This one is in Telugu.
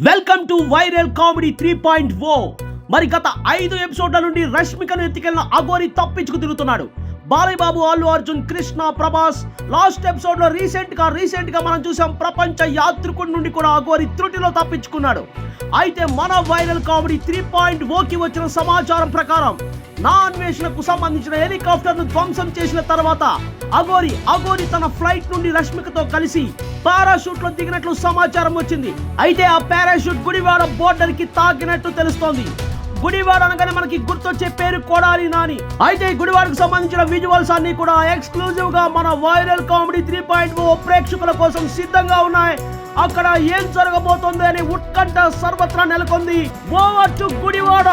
Welcome to viral comedy 3.0. మరి గత 5 ఎపిసోడ్ల నుండి రష్మికను ఎత్తికెళ్లిన అఘోరి తప్పించుకు తిరుగుతున్నాడు. బాలయ్య బాబు, అల్లు అర్జున్, కృష్ణ, ప్రభాస్ లాస్ట్ ఎపిసోడ్ లో రీసెంట్ గా మనం చూసాం. ప్రపంచ యాత్రికుడి నుండి కూడా అఘోరి త్రుటిలో తప్పించుకున్నాడు. అయితే మన వైరల్ కామెడీ 3.0కి వచ్చిన సమాచారం ప్రకారం నా అన్వేషణకు సంబంధించిన హెలికాప్టర్ ను ధ్వంసం చేసిన తర్వాత అఘోరి తన ఫ్లైట్ నుండి రష్మికతో కలిసి పారాషూట్ లో దిగినట్లు సమాచారం వచ్చింది. అయితే ఆ పారాషూట్ గుడివాడ బోర్డర్ కి తాకినట్టు తెలుస్తోంది. గుడివాడ అనగానే మనకి గుర్తొచ్చే పేరు కొడాలి నాని. అయితే గుడివాడకు సంబంధించిన విజువల్స్ అన్ని కూడా ఎక్స్క్లూజివ్ గా మన వైరల్ కామెడీ 3.0 ప్రేక్షకుల కోసం సిద్ధంగా ఉన్నాయి. అక్కడ ఏం జరగబోతోంది అనే ఉత్కంఠ సర్వత్రా నెలకొంది. Over to Gudivada.